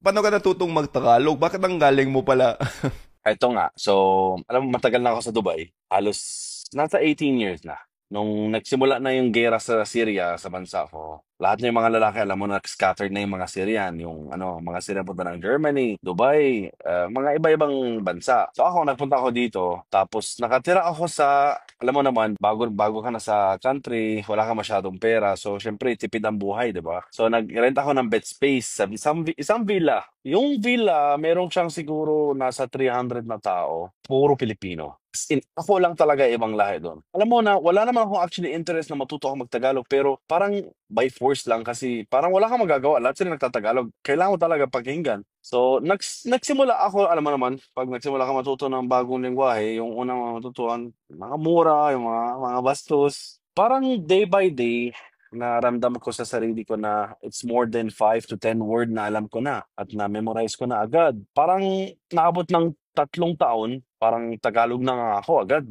Paano ka natutong mag-Tagalog? Bakit ang galing mo pala? Ito nga. So, alam mo, matagal na ako sa Dubai. Halos nasa 18 years na. Nung nagsimula na yung gera sa Syria, sa bansa ko, lahat ng mga lalaki, alam mo na, scattered na yung mga Syrian. Yung ano, mga Syrian punta ng Germany, Dubai, mga iba-ibang bansa. So ako, nagpunta ako dito. Tapos nakatira ako sa, alam mo naman, bago ka na sa country, wala ka masyadong pera. So, syempre, tipid ang buhay, di ba? So, nag-rent ako ng bed space sa isang villa. Yung villa, meron siyang siguro nasa 300 na tao. Puro Pilipino. As in, ako lang talaga ibang lahi doon. Alam mo na, wala naman akong actually interest na matuto ako mag-Tagalog, pero parang by force lang kasi parang wala kang magagawa. Lahat sila nagtatagalog. Kailangan mo talaga pakinggan. So, nagsimula ako, alam mo naman, pag nagsimula ka matuto ng bagong lengguwahe, yung unang matutuan, mga mura, yung mga bastos. Parang day by day, naramdam ko sa sarili ko na it's more than 5 to 10 word na alam ko na at na-memorize ko na agad. Parang naabot ng 3 taon, parang Tagalog na nga ako agad,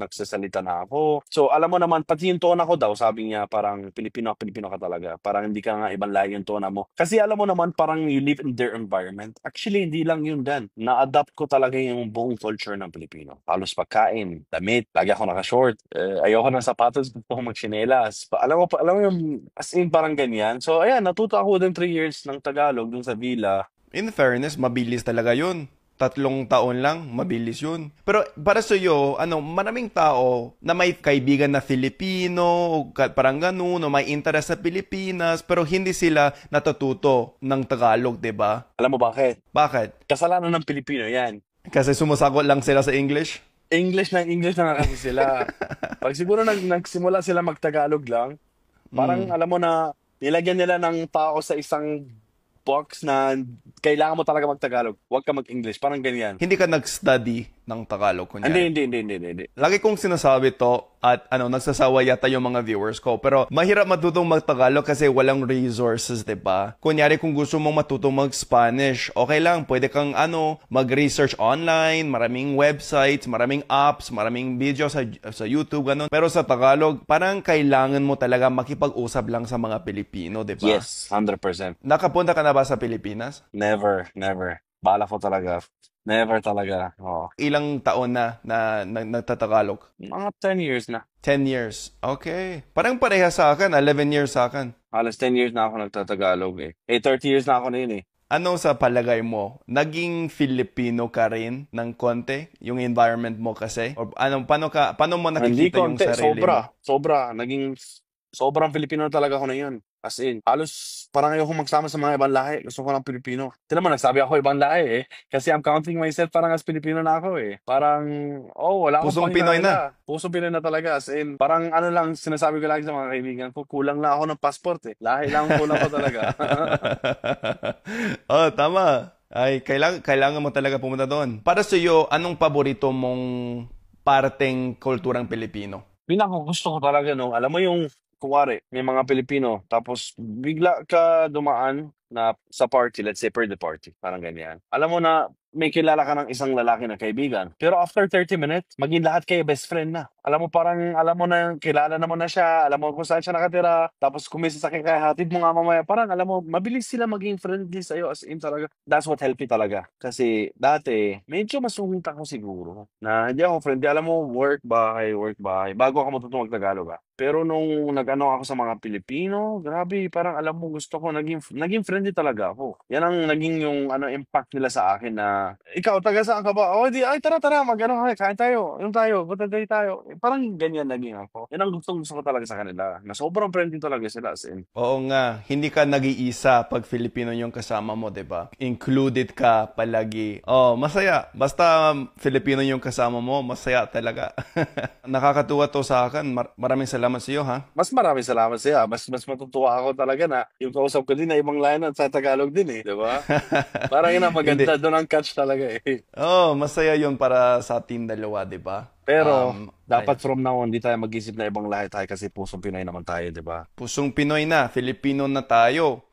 nagsasalita na ako. So alam mo naman, pati yung tona ko daw, sabi niya parang Pilipino ka talaga. Parang hindi ka nga ibang lahi yung tona mo. Kasi alam mo naman, parang you live in their environment. Actually, hindi lang yun dan. Na-adapt ko talaga yung buong culture ng Pilipino. Halos pagkain, damit, lagi ako naka-short. Ayoko ng sapatos, gusto ko magsinelas. Alam mo yung as in parang ganyan. So ayan, natuto ako din 3 years ng Tagalog dun sa villa. In fairness, mabilis talaga yun. 3 taon lang, mabilis yun. Pero para sa iyo, maraming tao na may kaibigan na Filipino, parang ganun, o may interest sa Pilipinas, pero hindi sila natututo ng Tagalog, 'di ba? Alam mo bakit? Bakit? Kasalanan ng Pilipino yan. Kasi sumasagot lang sila sa English? English na nga kasi sila. Pag siguro nagsimula sila mag-Tagalog lang, parang Mm. alam mo na nilagyan nila ng tao sa isang box na kailangan mo talaga mag-Tagalog. Huwag ka mag-English. Parang ganyan. Hindi ka nag-study ng Tagalog, Hindi, kunyari. hindi, hindi, hindi, hindi. Hindi. Lagi kong sinasabi to at nagsasawa yata yung mga viewers ko. Pero mahirap matutong mag-Tagalog kasi walang resources, 'di ba? Kunyari kung gusto mong matutong mag-Spanish, okay lang, pwede kang mag-research online, maraming websites, maraming apps, maraming video sa YouTube ganun. Pero sa Tagalog, parang kailangan mo talaga makipag-usap lang sa mga Pilipino, 'di ba? Yes, 100%. Nakapunta ka na ba sa Pilipinas? Never, never. Bala ko talaga. Never talaga. Oo. Ilang taon na nagtatagalog? Mga 10 years na. 10 years. Okay. Parang pareha sa akin, 11 years sa akin. Halos 10 years na ako nagtatagalog eh. 30 years na ako na yun eh. Ano sa palagay mo? Naging Filipino ka rin ng konti? Yung environment mo kasi? O paano mo Hindi nakikita yung konti, sarili mo? sobra. Sobra. Sobrang Filipino talaga ako na yun. As in, halos parang ayoko magsama sa mga ibang lahi. Gusto ko lang Pilipino. Tinan mo, nagsabi ako ibang lahi eh. Kasi I'm counting myself parang as Pilipino na ako eh. Parang, oh, wala akong Pusong Pinoy na. pakinala. Pusong Pinoy na talaga. As in, parang ano lang, sinasabi ko lagi sa mga kaibigan ko, kulang lang ako ng passport eh. Lahi lang ang kulang ko talaga. Oh, tama. Ay, kailangan mo talaga pumunta doon. Para sa iyo, anong paborito mong parteng kulturang Pilipino? Pinaka gusto ko talaga no, alam mo yung kunwari may mga Pilipino tapos bigla ka dumaan na sa party, let's say birthday party, parang ganyan. Alam mo na may kilala ka ng isang lalaki na kaibigan. Pero after 30 minutes, maging lahat kayo best friend na. Alam mo parang alam mo na kilala na mo na siya, alam mo kung saan siya nakatira, tapos kung may sasakyan kaya hatid mo nga mamaya, parang alam mo mabilis sila maging friendly sa iyo as in talaga. That's what helped me talaga. Kasi dati, medyo masungit ako siguro na hindi ako friendly. Alam mo, work, bahay. Bago ako matutong mag-Tagalog ah. Pero nung nag-ano ako sa mga Pilipino, grabe, parang alam mo, gusto ko, naging friendly talaga ako. Yan ang naging yung impact nila sa akin na, ikaw, taga saan ka ba? Oh, di, ay, tara, kain tayo. Yung tayo, punta tayo. Parang ganyan naging ako. Yan ang gusto ko talaga sa kanila. Na sobrang friendly talaga sila as in. Oo nga, hindi ka nag-iisa pag Filipino yung kasama mo, 'di ba? Included ka palagi. Oh, masaya. Basta Filipino yung kasama mo, masaya talaga. Nakakatuwa to sa akin. Maraming salamat sa iyo, ha? Mas maraming salamat sa iyo. Mas matutuwa ako talaga na yung kausap ko din na ibang line at sa Tagalog din eh. Di ba? Parang yun ang Hindi. maganda. Doon ang catch talaga eh. Oh, masaya yun para sa ating dalawa, 'di ba? Pero dapat Ayan. from now on, di tayo mag-isip na ibang lahi tayo kasi pusong Pinoy naman tayo, di ba? Pusong Pinoy na, Filipino na tayo.